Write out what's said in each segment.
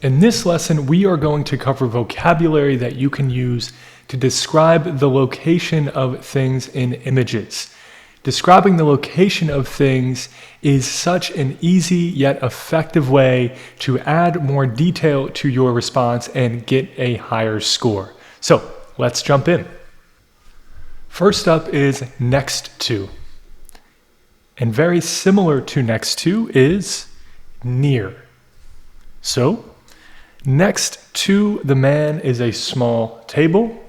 In this lesson, we are going to cover vocabulary that you can use to describe the location of things in images. Describing the location of things is such an easy yet effective way to add more detail to your response and get a higher score. So let's jump in. First up is next to. And very similar to next to is near. So, next to the man is a small table,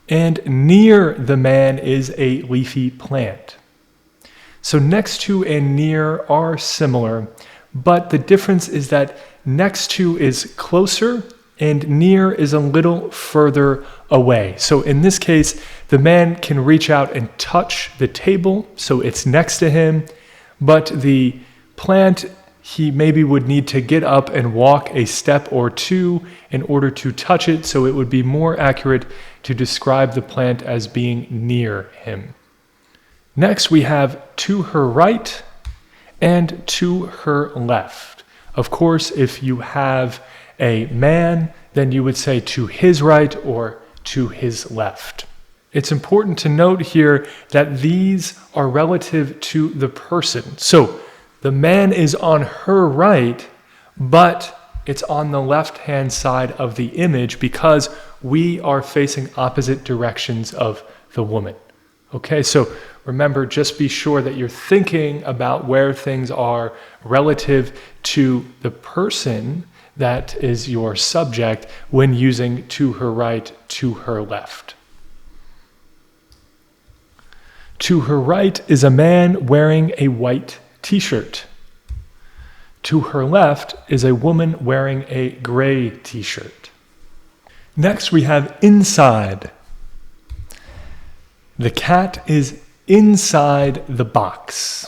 and near the man is a leafy plant. So next to and near are similar, but the difference is that next to is closer and near is a little further away. So in this case, the man can reach out and touch the table, so it's next to him, but the plant, he maybe would need to get up and walk a step or two in order to touch it, so it would be more accurate to describe the plant as being near him. Next, we have to her right and to her left. Of course, if you have a man, then you would say to his right or to his left. It's important to note here that these are relative to the person. So the man is on her right, but it's on the left-hand side of the image because we are facing opposite directions of the woman. Okay, so remember, just be sure that you're thinking about where things are relative to the person that is your subject when using to her right, to her left. To her right is a man wearing a white t-shirt. To her left is a woman wearing a gray t-shirt. Next, we have inside. The cat is inside the box.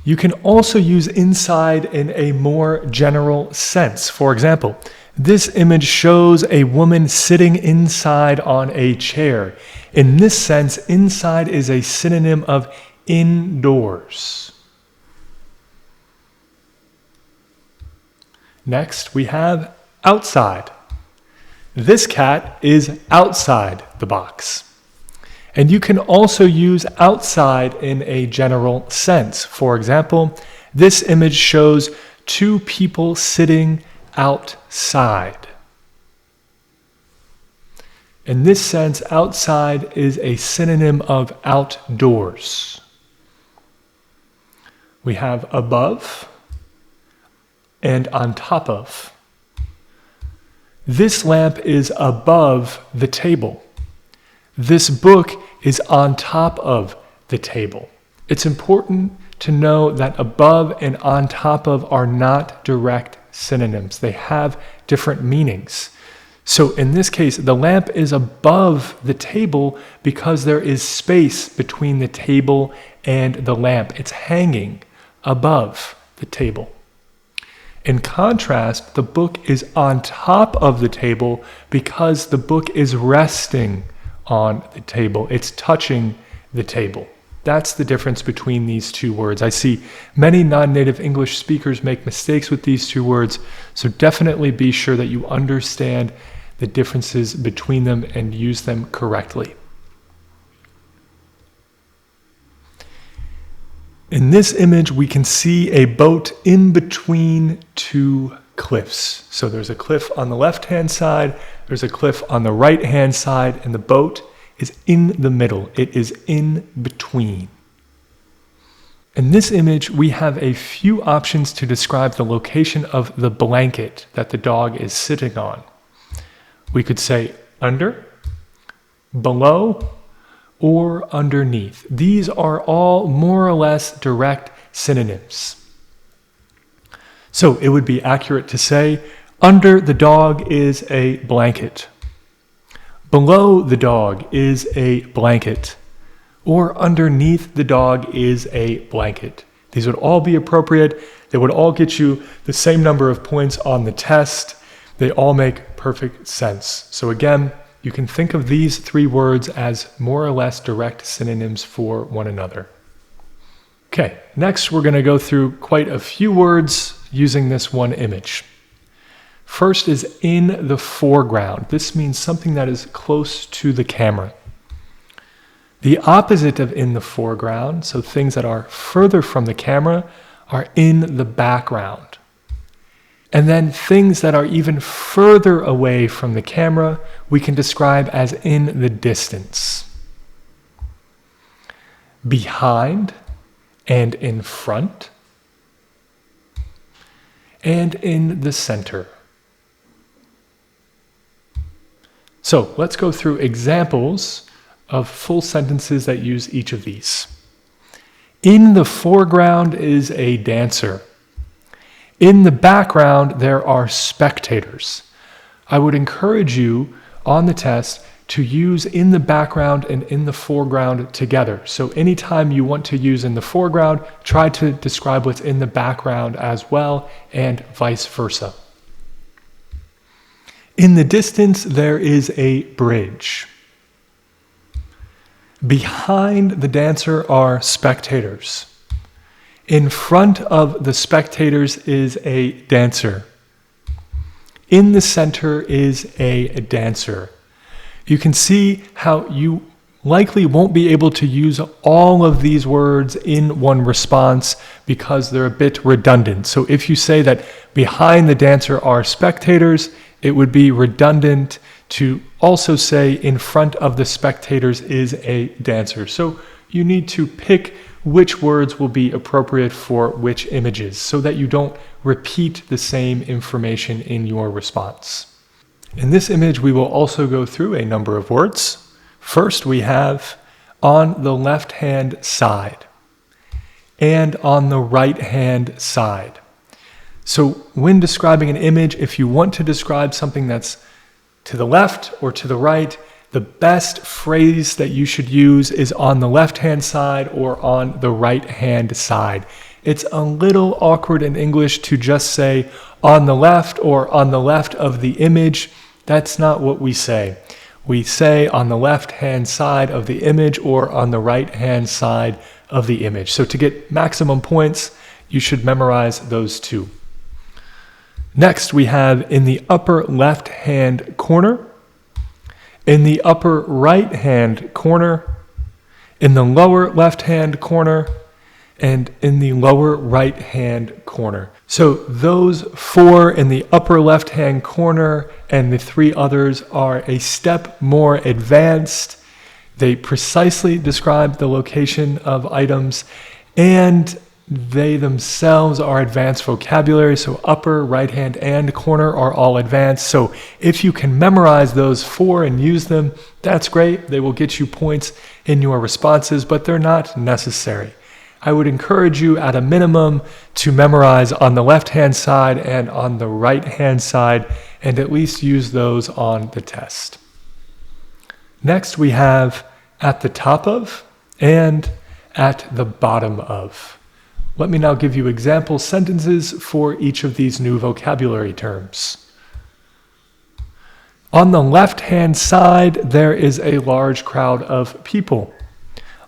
You can also use inside in a more general sense. For example, this image shows a woman sitting inside on a chair. In this sense, inside is a synonym of indoors. Next, we have outside. This cat is outside the box. And you can also use outside in a general sense. For example, this image shows two people sitting outside. In this sense, outside is a synonym of outdoors. We have above and on top of. This lamp is above the table. This book is on top of the table. It's important to know that above and on top of are not direct synonyms. They have different meanings. So in this case, the lamp is above the table because there is space between the table and the lamp. It's hanging above the table. In contrast, the book is on top of the table because the book is resting on the table. It's touching the table. That's the difference between these two words. I see many non-native English speakers make mistakes with these two words, so definitely be sure that you understand the differences between them and use them correctly. In this image, we can see a boat in between two cliffs. So there's a cliff on the left-hand side, there's a cliff on the right-hand side, and the boat is in the middle. It is in between. In this image, we have a few options to describe the location of the blanket that the dog is sitting on. We could say under, below, or underneath. These are all more or less direct synonyms. So it would be accurate to say, under the dog is a blanket. Below the dog is a blanket. Or underneath the dog is a blanket. These would all be appropriate. They would all get you the same number of points on the test. They all make perfect sense. So again, you can think of these three words as more or less direct synonyms for one another. Okay, next we're going to go through quite a few words using this one image. First is in the foreground. This means something that is close to the camera. The opposite of in the foreground, so things that are further from the camera, are in the background. And then things that are even further away from the camera, we can describe as in the distance. Behind and in front, and in the center. So let's go through examples of full sentences that use each of these. In the foreground is a dancer. In the background, there are spectators. I would encourage you on the test to use in the background and in the foreground together. So anytime you want to use in the foreground, try to describe what's in the background as well, and vice versa. In the distance, there is a bridge. Behind the dancer are spectators. In front of the spectators is a dancer. In the center is a dancer. You can see how you likely won't be able to use all of these words in one response because they're a bit redundant. So if you say that behind the dancer are spectators, it would be redundant to also say in front of the spectators is a dancer. So you need to pick which words will be appropriate for which images so that you don't repeat the same information in your response. In this image, we will also go through a number of words. First, we have on the left-hand side and on the right-hand side. So when describing an image, if you want to describe something that's to the left or to the right, the best phrase that you should use is on the left-hand side or on the right-hand side. It's a little awkward in English to just say on the left or on the left of the image. That's not what we say. We say on the left-hand side of the image or on the right-hand side of the image. So to get maximum points, you should memorize those two. Next, we have in the upper left-hand corner, in the upper right-hand corner, in the lower left-hand corner, and in the lower right-hand corner. So those four in the upper left-hand corner and the three others are a step more advanced. They precisely describe the location of items, and they themselves are advanced vocabulary. So upper, right-hand, and corner are all advanced. So if you can memorize those four and use them, that's great. They will get you points in your responses, but they're not necessary. I would encourage you at a minimum to memorize on the left-hand side and on the right-hand side, and at least use those on the test. Next, we have at the top of and at the bottom of. Let me now give you example sentences for each of these new vocabulary terms. On the left-hand side, there is a large crowd of people.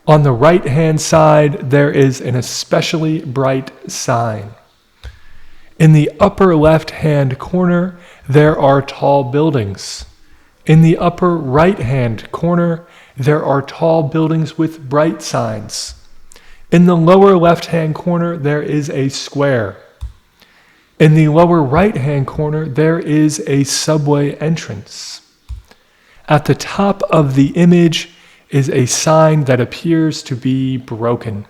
On the right-hand side, there is an especially bright sign. In the upper left-hand corner, there are tall buildings. In the upper right-hand corner, there are tall buildings with bright signs. In the lower left-hand corner, there is a square. In the lower right-hand corner, there is a subway entrance. At the top of the image is a sign that appears to be broken.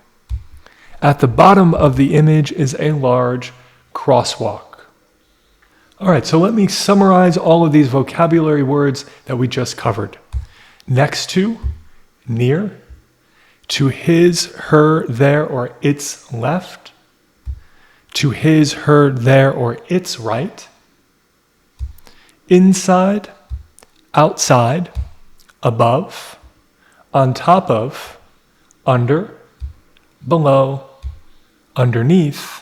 At the bottom of the image is a large crosswalk. All right, so let me summarize all of these vocabulary words that we just covered. Next to, near, to his, her, their, or its left, to his, her, their, or its right, inside, outside, above, on top of, under, below, underneath,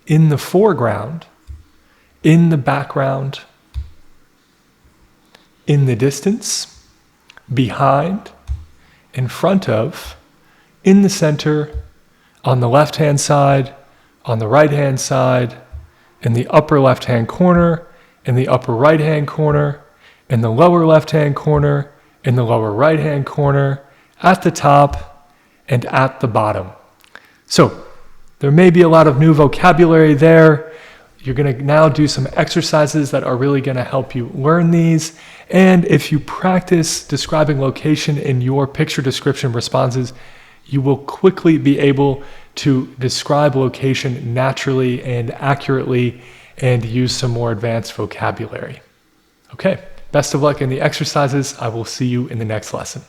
in the foreground, in the background, in the distance, behind, in front of, in the center, on the left-hand side, on the right-hand side, in the upper left-hand corner, in the upper right-hand corner, in the lower left-hand corner, in the lower right-hand corner, at the top, and at the bottom. So there may be a lot of new vocabulary there. You're going to now do some exercises that are really going to help you learn these. And if you practice describing location in your picture description responses, you will quickly be able to describe location naturally and accurately and use some more advanced vocabulary. Okay, best of luck in the exercises. I will see you in the next lesson.